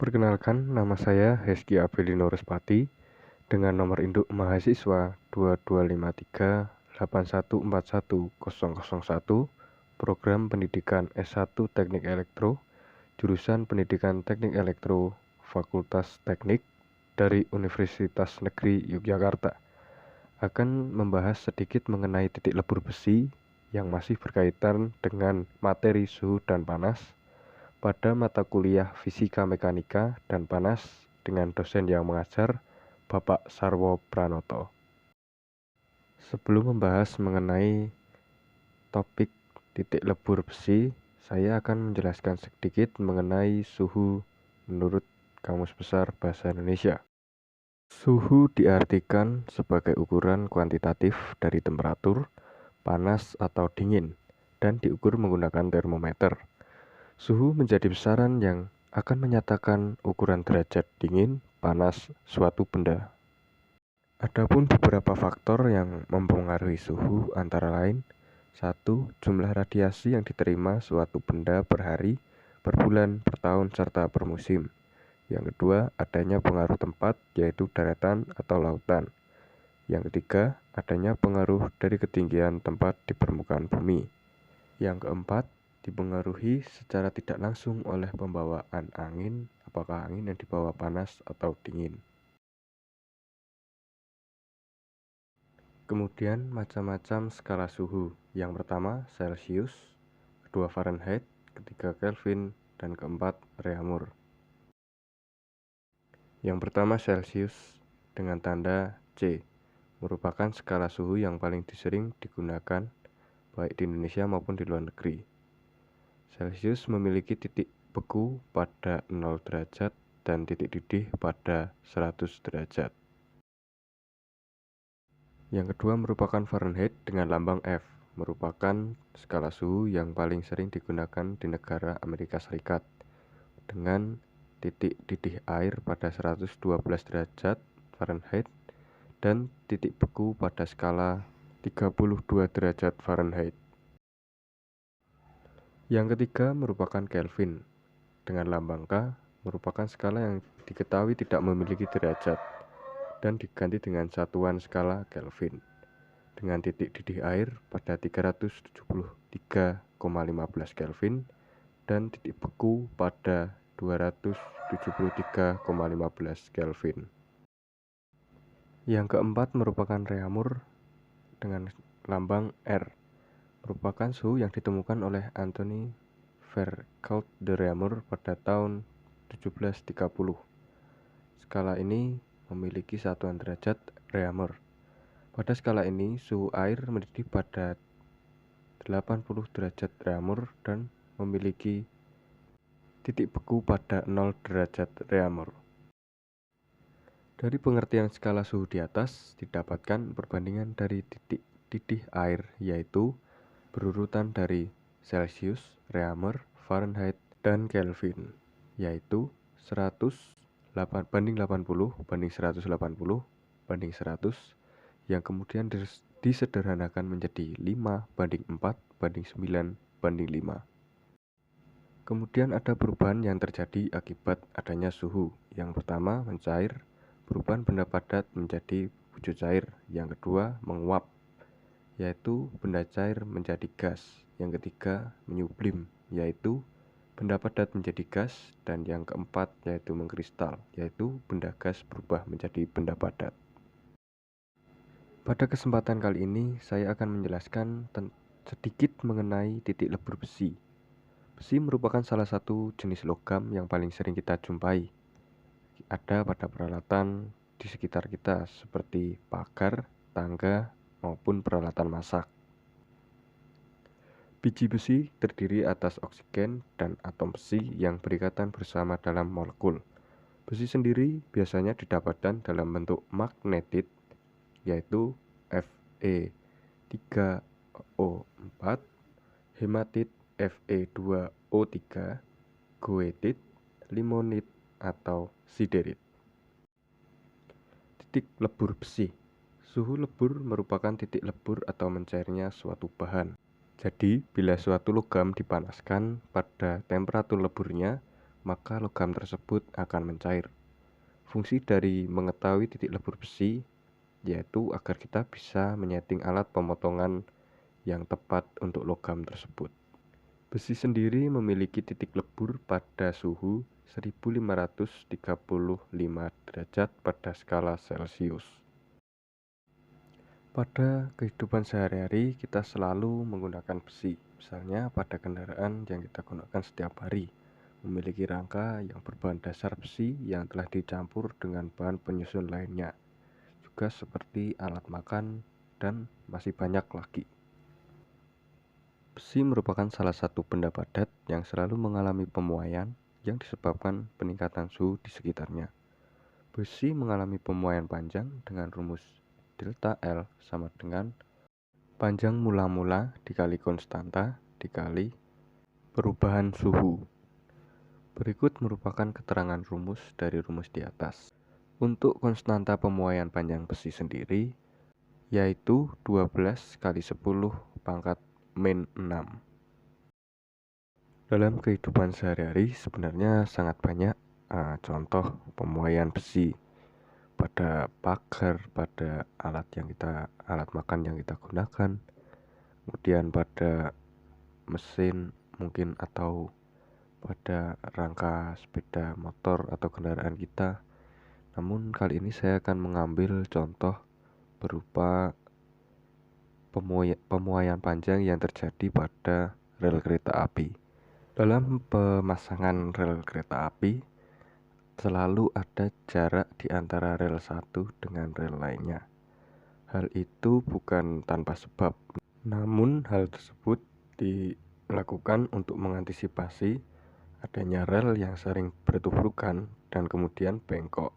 Perkenalkan, nama saya Hezky Apelino Respati dengan nomor induk mahasiswa 225381410001, program pendidikan S1 Teknik Elektro, jurusan Pendidikan Teknik Elektro, Fakultas Teknik dari Universitas Negeri Yogyakarta, akan membahas sedikit mengenai titik lebur besi yang masih berkaitan dengan materi suhu dan panas pada mata kuliah Fisika Mekanika dan Panas dengan dosen yang mengajar, Bapak Sarwo Pranoto. Sebelum membahas mengenai topik titik lebur besi, saya akan menjelaskan sedikit mengenai suhu menurut Kamus Besar Bahasa Indonesia. Suhu diartikan sebagai ukuran kuantitatif dari temperatur, panas atau dingin, dan diukur menggunakan termometer. Suhu menjadi besaran yang akan menyatakan ukuran derajat dingin, panas suatu benda. Adapun beberapa faktor yang mempengaruhi suhu antara lain: 1. Jumlah radiasi yang diterima suatu benda per hari, per bulan, per tahun, serta per musim. Yang kedua, adanya pengaruh tempat, yaitu daratan atau lautan. Yang ketiga, adanya pengaruh dari ketinggian tempat di permukaan bumi. Yang keempat, dipengaruhi secara tidak langsung oleh pembawaan angin, apakah angin yang dibawa panas atau dingin. Kemudian macam-macam skala suhu. Yang pertama Celsius, kedua Fahrenheit, ketiga Kelvin, dan keempat Reaumur. Yang pertama Celsius dengan tanda C, merupakan skala suhu yang paling sering digunakan baik di Indonesia maupun di luar negeri. Celsius memiliki titik beku pada 0 derajat dan titik didih pada 100 derajat. Yang kedua merupakan Fahrenheit dengan lambang F, merupakan skala suhu yang paling sering digunakan di negara Amerika Serikat, dengan titik didih air pada 112 derajat Fahrenheit dan titik beku pada skala 32 derajat Fahrenheit. Yang ketiga merupakan Kelvin, dengan lambang K, merupakan skala yang diketahui tidak memiliki derajat dan diganti dengan satuan skala Kelvin, dengan titik didih air pada 373,15 Kelvin dan titik beku pada 273,15 Kelvin. Yang keempat merupakan Reaumur dengan lambang R, merupakan suhu yang ditemukan oleh Anthony Foucault de Reaumur pada tahun 1730. Skala ini memiliki satuan derajat Reaumur. Pada skala ini, suhu air mendidih pada 80 derajat Reaumur dan memiliki titik beku pada 0 derajat Reaumur. Dari pengertian skala suhu di atas, didapatkan perbandingan dari titik didih air, yaitu berurutan dari Celsius, Reaumur, Fahrenheit, dan Kelvin, yaitu 100 banding 80 banding 180 banding 100, yang kemudian disederhanakan menjadi 5 banding 4 banding 9 banding 5. Kemudian ada perubahan yang terjadi akibat adanya suhu. Yang pertama mencair, perubahan benda padat menjadi wujud cair. Yang kedua menguap, yaitu benda cair menjadi gas. Yang ketiga menyublim, yaitu benda padat menjadi gas. Dan yang keempat yaitu mengkristal, yaitu benda gas berubah menjadi benda padat. Pada kesempatan kali ini saya akan menjelaskan sedikit mengenai titik lebur besi. Besi merupakan salah satu jenis logam yang paling sering kita jumpai. Ada pada peralatan di sekitar kita seperti pagar, tangga, maupun peralatan masak. Biji besi terdiri atas oksigen dan atom besi yang berikatan bersama dalam molekul. Besi sendiri biasanya didapatkan dalam bentuk magnetit, yaitu Fe3O4, hematit Fe2O3, goetit, limonit, atau siderit. Titik lebur besi. Suhu lebur merupakan titik lebur atau mencairnya suatu bahan. Jadi, bila suatu logam dipanaskan pada temperatur leburnya, maka logam tersebut akan mencair. Fungsi dari mengetahui titik lebur besi yaitu agar kita bisa menyeting alat pemotongan yang tepat untuk logam tersebut. Besi sendiri memiliki titik lebur pada suhu 1535 derajat pada skala Celcius. Pada kehidupan sehari-hari kita selalu menggunakan besi, misalnya pada kendaraan yang kita gunakan setiap hari, memiliki rangka yang berbahan dasar besi yang telah dicampur dengan bahan penyusun lainnya, juga seperti alat makan dan masih banyak lagi. Besi merupakan salah satu benda padat yang selalu mengalami pemuaian yang disebabkan peningkatan suhu di sekitarnya. Besi mengalami pemuaian panjang dengan rumus delta L sama dengan panjang mula-mula dikali konstanta dikali perubahan suhu. Berikut merupakan keterangan rumus dari rumus di atas. Untuk konstanta pemuaian panjang besi sendiri yaitu 12 kali 10 pangkat min 6. Dalam kehidupan sehari-hari sebenarnya sangat banyak contoh pemuaian besi pada pagar, pada alat makan yang kita gunakan, kemudian pada mesin mungkin atau pada rangka sepeda motor atau kendaraan kita. Namun kali ini saya akan mengambil contoh berupa pemuaian panjang yang terjadi pada rel kereta api. Dalam pemasangan rel kereta api selalu ada jarak di antara rel satu dengan rel lainnya. Hal itu bukan tanpa sebab, namun hal tersebut dilakukan untuk mengantisipasi adanya rel yang sering bertuburkan dan kemudian bengkok.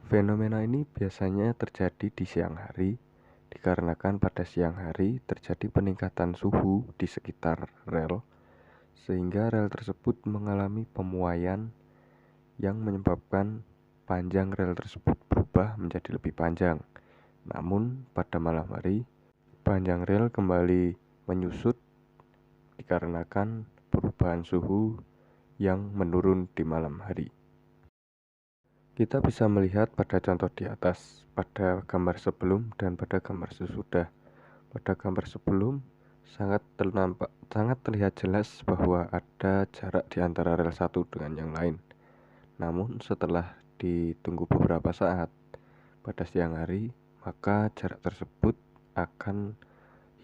Fenomena ini biasanya terjadi di siang hari, dikarenakan pada siang hari terjadi peningkatan suhu di sekitar rel, sehingga rel tersebut mengalami pemuaian yang menyebabkan panjang rel tersebut berubah menjadi lebih panjang. Namun pada malam hari, panjang rel kembali menyusut dikarenakan perubahan suhu yang menurun di malam hari. Kita bisa melihat pada contoh di atas, pada gambar sebelum dan pada gambar sesudah. Pada gambar sebelum sangat terlihat jelas bahwa ada jarak di antara rel satu dengan yang lain. Namun setelah ditunggu beberapa saat pada siang hari, maka jarak tersebut akan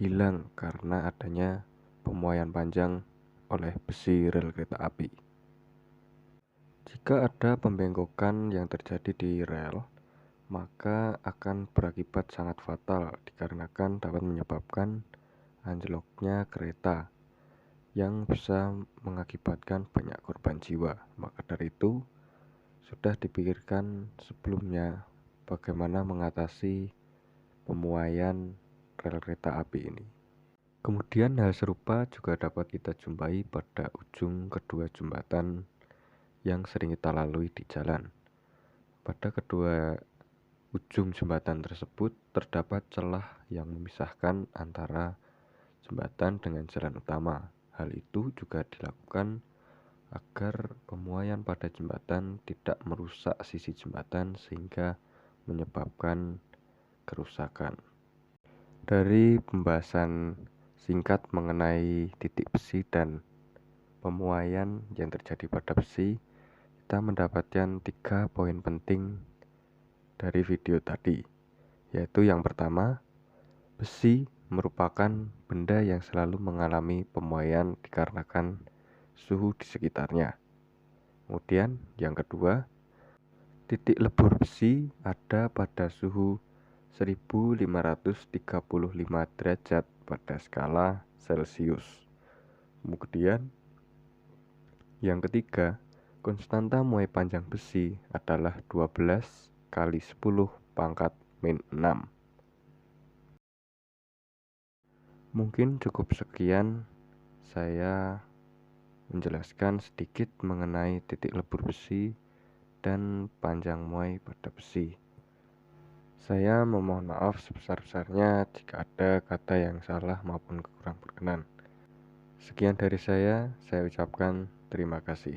hilang karena adanya pemuaian panjang oleh besi rel kereta api. Jika ada pembengkokan yang terjadi di rel, maka akan berakibat sangat fatal dikarenakan dapat menyebabkan anjloknya kereta yang bisa mengakibatkan banyak korban jiwa. Maka dari itu sudah dipikirkan sebelumnya bagaimana mengatasi pemuaian rel kereta api ini. Kemudian hal serupa juga dapat kita jumpai pada ujung kedua jembatan yang sering kita lalui di jalan. Pada kedua ujung jembatan tersebut terdapat celah yang memisahkan antara jembatan dengan jalan utama. Hal itu juga dilakukan agar pemuaian pada jembatan tidak merusak sisi jembatan sehingga menyebabkan kerusakan. Dari pembahasan singkat mengenai titik besi dan pemuaian yang terjadi pada besi, kita mendapatkan 3 poin penting dari video tadi, yaitu yang pertama, besi merupakan benda yang selalu mengalami pemuaian dikarenakan suhu di sekitarnya. Kemudian yang kedua, titik lebur besi ada pada suhu 1535 derajat pada skala Celcius. Kemudian yang ketiga, konstanta muai panjang besi adalah 12 kali 10 pangkat min 6. Mungkin cukup sekian saya menjelaskan sedikit mengenai titik lebur besi dan panjang muai pada besi. Saya memohon maaf sebesar-besarnya jika ada kata yang salah maupun kurang berkenan. Sekian dari saya ucapkan terima kasih.